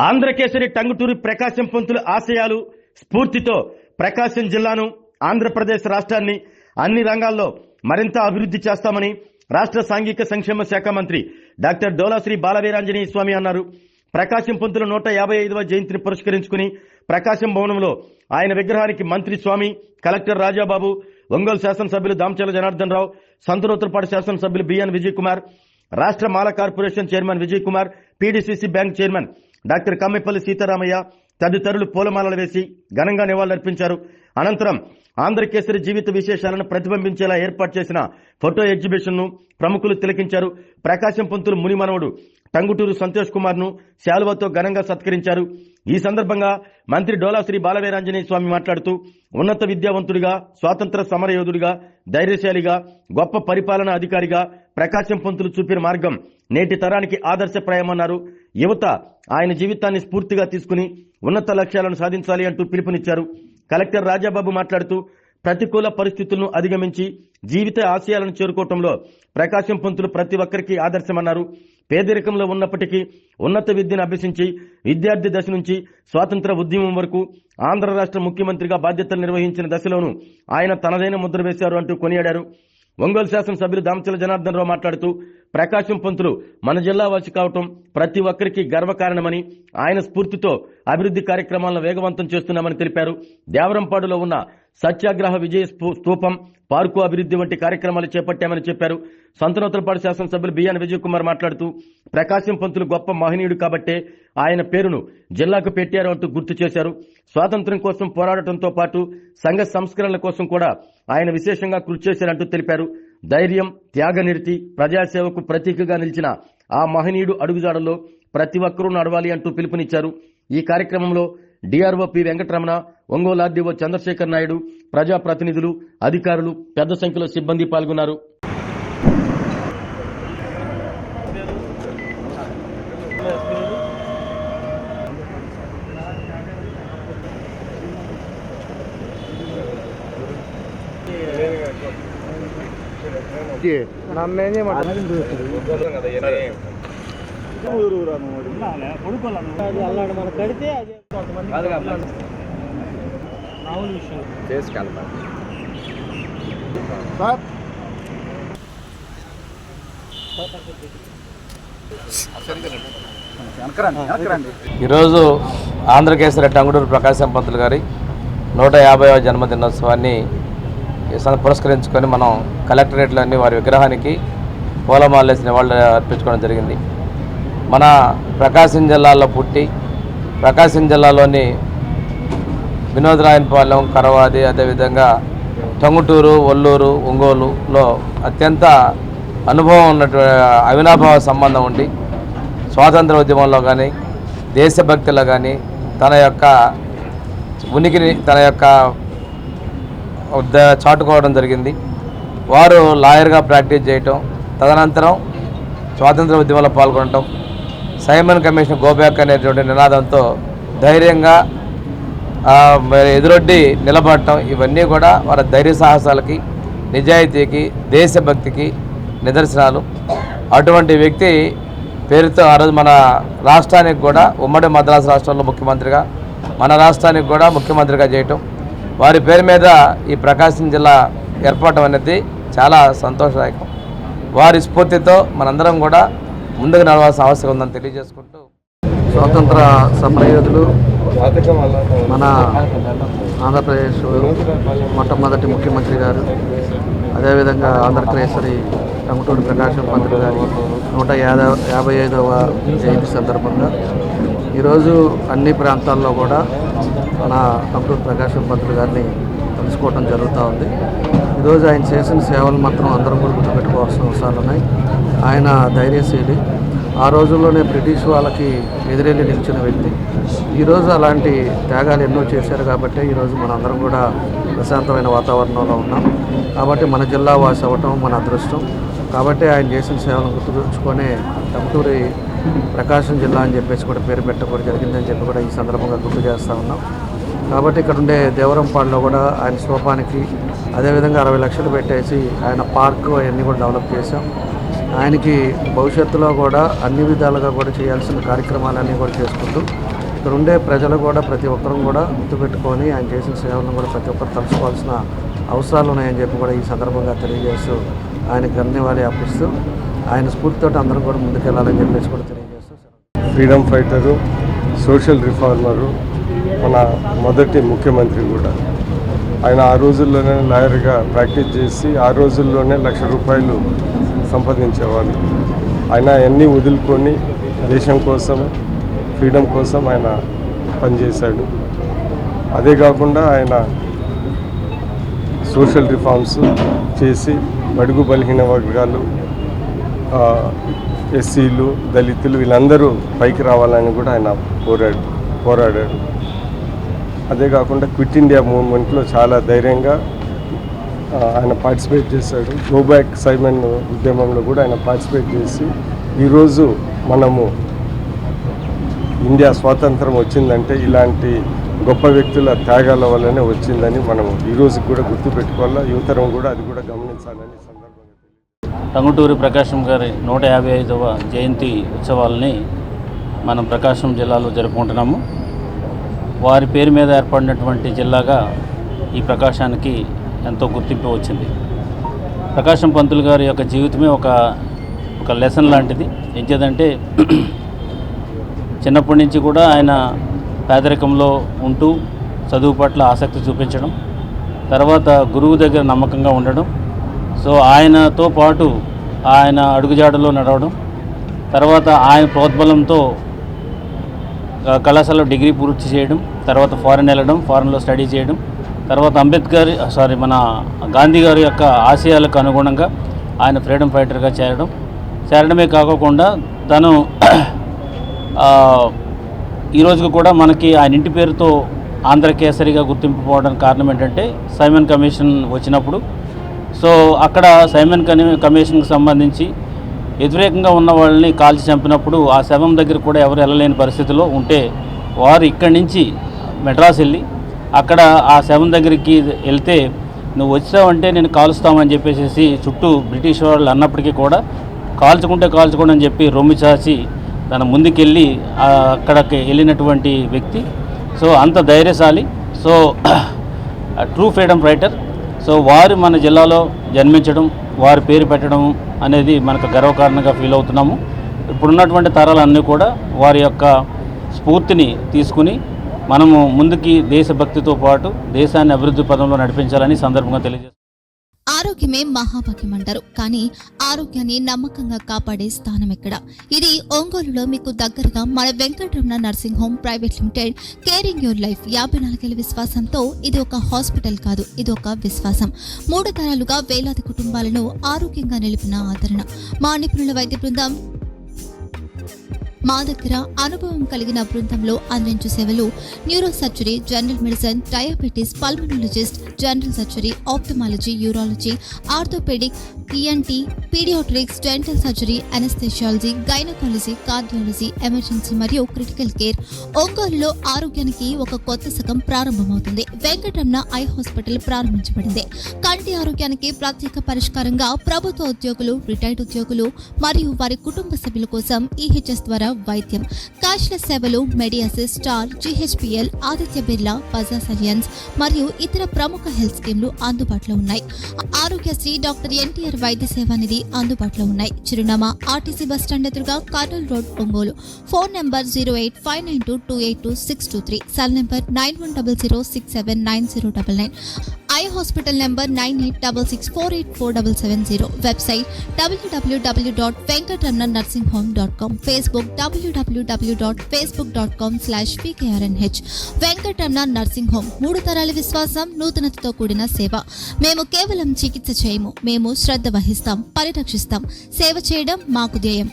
ఆంధ్రకేసరి టంగుటూరి ప్రకాశం పంతుల ఆశయాలు స్ఫూర్తితో ప్రకాశం జిల్లాను ఆంధ్రప్రదేశ్ రాష్ట్రాన్ని అన్ని రంగాల్లో మరింత అభివృద్ధి చేస్తామని రాష్ట్ర సాంఘిక సంక్షేమ శాఖ మంత్రి డాక్టర్ డోలాశ్రీ బాలవీరాంజనేయ స్వామి అన్నారు. ప్రకాశం పంతుల 155వ జయంతిని పురస్కరించుకుని ప్రకాశం భవనంలో ఆయన విగ్రహానికి మంత్రి స్వామి, కలెక్టర్ రాజాబాబు, ఒంగోలు శాసనసభ్యులు దామచర్ల జనార్దన్ రావు, సంతనూతలపాడు శాసనసభ్యులు బిఎన్ విజయ్ కుమార్, రాష్ట్ర మాల corporation chairman Vijay Kumar, PDCC bank chairman doctor Kammepalli Sitaramaiah తదితరులు పూలమాలలు వేసి ఘనంగా నివాళులర్పించారు. అనంతరం ఆంధ్రకేసరి జీవిత విశేషాలను ప్రతిబింబించేలా ఏర్పాటు చేసిన ఫోటో ఎగ్జిబిషన్ ను ప్రముఖులు తిలకించారు. ప్రకాశం పంతులు ముని మనవడు టంగుటూరు సంతోష్ కుమార్ ను శాలువాతో ఘనంగా సత్కరించారు. ఈ సందర్భంగా మంత్రి డోలాశ్రీ బాలవీరాంజనేయ స్వామి మాట్లాడుతూ ఉన్నత విద్యావంతుడిగా, స్వాతంత్ర సమరయోధుడిగా, ధైర్యశాలిగా, గొప్ప పరిపాలనా అధికారిగా ప్రకాశం పంతులు చూపిన మార్గం నేటి తరానికి ఆదర్శప్రాయమన్నారు. యువత ఆయన జీవితాన్ని స్ఫూర్తిగా తీసుకుని ఉన్నత లక్ష్యాలను సాధించాలి అంటూ పిలుపునిచ్చారు. కలెక్టర్ రాజాబాబు మాట్లాడుతూ ప్రతికూల పరిస్థితులను అధిగమించి జీవిత ఆశయాలను చేరుకోవడంలో ప్రకాశం పంతులు ప్రతి ఒక్కరికి ఆదర్శమన్నారు. పేదరికంలో ఉన్నప్పటికీ ఉన్నత విద్యను అభ్యసించి విద్యార్థి దశ నుంచి స్వాతంత్ర ఉద్యమం వరకు ఆంధ్ర రాష్ట్ర ముఖ్యమంత్రిగా బాధ్యతలు నిర్వహించిన దశలోనూ ఆయన తనదైన ముద్ర వేశారు అంటూ కొనియాడారు. ఒంగోలు శాసనసభ్యులు దామచర్ల జనార్దన్ రావు మాట్లాడుతూ ప్రకాశం పంతులు మన జిల్లా వాసి కావటం ప్రతి ఒక్కరికి గర్వకారణమని, ఆయన స్ఫూర్తితో అభివృద్ధి కార్యక్రమాలను వేగవంతం చేస్తున్నామని తెలిపారు. దేవరంపాడులో ఉన్న సత్యాగ్రహ విజయ స్తూపం, పార్కు అభివృద్ధి వంటి కార్యక్రమాలు చేపట్టామని చెప్పారు. సంతనూతలపాడు శాసనసభ్యులు బిఎన్ విజయ్ కుమార్ మాట్లాడుతూ ప్రకాశం పంతులు గొప్ప మహనీయుడు కాబట్టే ఆయన పేరును జిల్లాకు పెట్టారు అంటూ గుర్తు చేశారు. స్వాతంత్ర్యం కోసం పోరాడటంతో పాటు సంఘ సంస్కరణల కోసం కూడా ఆయన విశేషంగా కృషి చేశారంటూ తెలిపారు. ధైర్యం, త్యాగనిరతి, ప్రజాసేవకు ప్రతీకగా నిలిచిన ఆ మహనీయుడు అడుగుజాడల్లో ప్రతి ఒక్కరూ నడవాలి అంటూ పిలుపునిచ్చారు. ఈ కార్యక్రమంలో DRO P Venkataramana, Ongole RDO Chandrasekhar Naidu, ప్రజాప్రతినిధులు, అధికారులు, పెద్ద సంఖ్యలో సిబ్బంది పాల్గొన్నారు. ఈరోజు ఆంధ్రకేసరి టంగుటూరు ప్రకాశం పంతులు గారి 150వ జన్మదినోత్సవాన్ని పురస్కరించుకొని మనం కలెక్టరేట్లోని వారి విగ్రహానికి పూలమాలేసి నివాళులు అర్పించుకోవడం జరిగింది. మన ప్రకాశం జిల్లాలో పుట్టి ప్రకాశం జిల్లాలోని వినోదరాయనపాలెం, కరవాది, అదేవిధంగా టంగుటూరు, ఒల్లూరు, ఒంగోలులో అత్యంత అనుభవం ఉన్నటువంటి అవినాభావ సంబంధం ఉండి స్వాతంత్ర ఉద్యమంలో కానీ దేశభక్తిలో కానీ తన యొక్క ఉనికిని చాటుకోవడం జరిగింది. వారు లాయర్గా ప్రాక్టీస్ చేయటం, తదనంతరం స్వాతంత్ర ఉద్యమంలో పాల్గొనటం, సైమన్ కమిషన్ గోబ్యాక్ అనేటువంటి నినాదంతో ధైర్యంగా ఎదురొడ్డి నిలబడటం, ఇవన్నీ కూడా వారి ధైర్య సాహసాలకి, నిజాయితీకి, దేశభక్తికి నిదర్శనాలు. అటువంటి వ్యక్తి పేరుతో ఆ రోజు మన రాష్ట్రానికి కూడా ఉమ్మడి మద్రాసు రాష్ట్రంలో ముఖ్యమంత్రిగా, మన రాష్ట్రానికి కూడా ముఖ్యమంత్రిగా చేయటం, వారి పేరు మీద ఈ ప్రకాశం జిల్లా ఏర్పడటం అనేది చాలా సంతోషదాయకం. వారి స్ఫూర్తితో మనందరం కూడా ముందుకు నడవాల్సిన అవసరం ఉందని తెలియజేసుకుంటూ, స్వాతంత్ర సమరయోధులు, మన ఆంధ్రప్రదేశ్ మొట్టమొదటి ముఖ్యమంత్రి గారు, అదేవిధంగా ఆంధ్రకేసరి టంగుటూరి ప్రకాశం పంతులు గారి 155వ జయంతి సందర్భంగా ఈరోజు అన్ని ప్రాంతాల్లో కూడా మన టంగుటూరి ప్రకాశం పంతులు గారిని తెలుసుకోవడం జరుగుతూ ఉంది. ఈరోజు ఆయన చేసిన సేవలు మాత్రం అందరం కూడా గుర్తుపెట్టుకోవాల్సిన అవసరాలు ఉన్నాయి. ఆయన ధైర్యశీలి, ఆ రోజుల్లోనే బ్రిటిష్ వాళ్ళకి ఎదురెళ్ళి నిలిచిన వ్యక్తి. ఈరోజు అలాంటి త్యాగాలు ఎన్నో చేశారు కాబట్టి ఈరోజు మనందరం కూడా ప్రశాంతమైన వాతావరణంలో ఉన్నాం. కాబట్టి మన జిల్లా వాసి అవ్వటం మన అదృష్టం. కాబట్టి ఆయన చేసిన సేవలను గుర్తుపెట్టుకొని టంగుటూరి ప్రకాశం జిల్లా అని చెప్పేసి కూడా పేరు పెట్టకూడదు జరిగిందని చెప్పి కూడా ఈ సందర్భంగా గుర్తు చేస్తూ ఉన్నాం. కాబట్టి ఇక్కడ ఉండే దేవరంపాడులో కూడా ఆయన స్తూపానికి అదేవిధంగా 60 లక్షలు పెట్టేసి ఆయన పార్కు అవన్నీ కూడా డెవలప్ చేశాం. ఆయనకి భవిష్యత్తులో కూడా అన్ని విధాలుగా కూడా చేయాల్సిన కార్యక్రమాలన్నీ కూడా చేసుకుంటూ ఇక్కడ ఉండే ప్రజలు కూడా ప్రతి ఒక్కరూ కూడా గుర్తుపెట్టుకొని ఆయన చేసిన సేవలను కూడా ప్రతి ఒక్కరు తలుచుకోవాల్సిన అవసరాలు ఉన్నాయని చెప్పి కూడా ఈ సందర్భంగా తెలియజేస్తూ ఆయనకు ధన్యవాదాలు అర్పిస్తూ ఆయన స్ఫూర్తితో అందరూ కూడా ముందుకెళ్లాలని చెప్పేసి కూడా తెలియజేస్తూ ఫ్రీడమ్ ఫైటరు, సోషల్ రిఫార్మరు, మన మొదటి ముఖ్యమంత్రి కూడా. ఆయన ఆ రోజుల్లోనే లాయర్గా ప్రాక్టీస్ చేసి ఆ రోజుల్లోనే ₹1,00,000 సంపాదించేవాళ్ళు. ఆయన అన్నీ వదులుకొని దేశం కోసం, ఫ్రీడమ్ కోసం ఆయన పనిచేశాడు. అదే కాకుండా ఆయన సోషల్ రిఫార్మ్స్ చేసి బడుగు బలహీన వర్గాలు, ఎస్సీలు, దళితులు వీళ్ళందరూ పైకి రావాలని కూడా ఆయన పోరాడాడు. అదే కాకుండా క్విట్ ఇండియా మూవ్మెంట్లో చాలా ధైర్యంగా ఆయన పార్టిసిపేట్ చేశాడు. గో బ్యాక్ సైమన్ ఉద్యమంలో కూడా ఆయన పార్టిసిపేట్ చేసి ఈరోజు మనము ఇండియా స్వాతంత్రం వచ్చిందంటే ఇలాంటి గొప్ప వ్యక్తుల త్యాగాల వల్లనే వచ్చిందని మనం ఈరోజు కూడా గుర్తుపెట్టుకోవాలా. యువతరం కూడా అది కూడా గమనించాలని సందర్భంగా టంగుటూరి ప్రకాశం గారి 155వ జయంతి ఉత్సవాలని మనం ప్రకాశం జిల్లాలో జరుపుకుంటున్నాము. వారి పేరు మీద ఏర్పడినటువంటి జిల్లాగా ఈ ప్రకాశానికి ఎంతో గుర్తింపు వచ్చింది. ప్రకాశం పంతులు గారి యొక్క జీవితమే ఒక లెసన్ లాంటిది. ఏం చేద్దంటే చిన్నప్పటి నుంచి కూడా ఆయన పేదరికంలో ఉంటూ చదువు పట్ల ఆసక్తి చూపించడం, తర్వాత గురువు దగ్గర నమ్మకంగా ఉండడం, సో ఆయనతో పాటు ఆయన అడుగుజాడలో నడవడం, తర్వాత ఆయన ప్రోద్బలంతో కళాశాలలో డిగ్రీ పూర్తి చేయడం, తర్వాత ఫారెన్ వెళ్ళడం, ఫారెన్లో స్టడీ చేయడం, తర్వాత మన గాంధీ గారి యొక్క ఆశయాలకు అనుగుణంగా ఆయన ఫ్రీడమ్ ఫైటర్గా చేరడమే కాకుండా తను ఈరోజుకు కూడా మనకి ఆయన ఇంటి పేరుతో ఆంధ్రకేసరిగా గుర్తింపు పోవడానికి కారణం ఏంటంటే సైమన్ కమిషన్ వచ్చినప్పుడు, సో అక్కడ సైమన్ కమిషన్కి సంబంధించి వ్యతిరేకంగా ఉన్న వాళ్ళని కాల్చి చంపినప్పుడు ఆ శవం దగ్గర కూడా ఎవరు వెళ్ళలేని పరిస్థితిలో ఉంటే వారు ఇక్కడి నుంచి మెడ్రాస్ వెళ్ళి అక్కడ ఆ శవం దగ్గరికి వెళ్తే నువ్వు వచ్చావంటే నేను కాలుస్తామని చెప్పేసి చుట్టూ బ్రిటిష్ వాళ్ళు అన్నప్పటికీ కూడా కాల్చుకోండి అని చెప్పి రొమ్మి చాచి తన ముందుకెళ్ళి అక్కడికి వెళ్ళినటువంటి వ్యక్తి. సో అంత ధైర్యశాలి, so true freedom fighter. So వారు మన జిల్లాలో జన్మించడం, వారి పేరు పెట్టడం అనేది మనకు గర్వకారణంగా ఫీల్ అవుతున్నాము. ఇప్పుడున్నటువంటి తరాలన్నీ కూడా వారి యొక్క స్ఫూర్తిని తీసుకుని మనము ముందుకి దేశభక్తితో పాటు దేశాన్ని అభివృద్ధి పదంలో నడిపించాలని సందర్భంగా తెలియజేస్తాం. ఆరోగ్యమే మహాభాగ్యం అంటారు, కానీ ఆరోగ్యాన్ని నమ్మకంగా కాపాడే స్థానం ఎక్కడ? ఇది ఒంగోలులో మీకు దగ్గరగా మన Venkataramana nursing home private limited. Caring your life 54 ఏళ్ల విశ్వాసంతో ఇది ఒక హాస్పిటల్ కాదు, ఇది ఒక విశ్వాసం. 3 తరాలుగా వేలాది కుటుంబాలను ఆరోగ్యంగా నిలిపిన ఆదరణ. మా నిపుణుల వైద్య బృందం మా దగ్గర అనుభవం కలిగిన బృందంలో అందించే సేవలు neuro surgery, general medicine, diabetes, pulmonologist, general surgery, ophthalmology, urology, orthopaedic, ENT, paediatrics, dental surgery, anaesthesiology, gynaecology, cardiology, emergency మరియు క్రిటికల్ కేర్. ఒంగోలులో ఆరోగ్యానికి ఒక కొత్త శకం ప్రారంభమవుతుంది. వెంకటరమణ ఐ హాస్పిటల్ ప్రారంభించబడింది. కంటి ఆరోగ్యానికి ప్రత్యేక పరిష్కారంగా ప్రభుత్వ ఉద్యోగులు, రిటైర్డ్ ఉద్యోగులు మరియు వారి కుటుంబ సభ్యుల కోసం ఈహెచ్ఎస్ ద్వారా వైద్యం. క్యాష్లెస్ సేవలు Mediassist, Star, GHPL, Aditya Birla, Bajaj Allianz మరియు ఇతర ప్రముఖ హెల్త్ స్కీమ్లు అందుబాటులో ఉన్నాయి. ఆరోగ్యశ్రీ, డాక్టర్ ఎన్టీఆర్ వైద్య సేవా నిధి అందుబాటులో ఉన్నాయి. చిరునామా ఆర్టీసీ బస్ స్టాండ్ ఎదురుగా, Kurnool road, Ongole. Phone number 08592282623, cell number 9100679099. Eye hospital number 9866484770. Website www.venkatramananursinghome.com. Facebook www.facebook.com/pkrnh. Venkataramana nursing home, 3 తరాల విశ్వాసం, నూతనతతో కూడిన సేవ. మేము కేవలం చికిత్స చేయము, మేము శ్రద్ధ వహిస్తాం, పరిరక్షిస్తాం. సేవ చేయడం మాకు ధ్యేయం.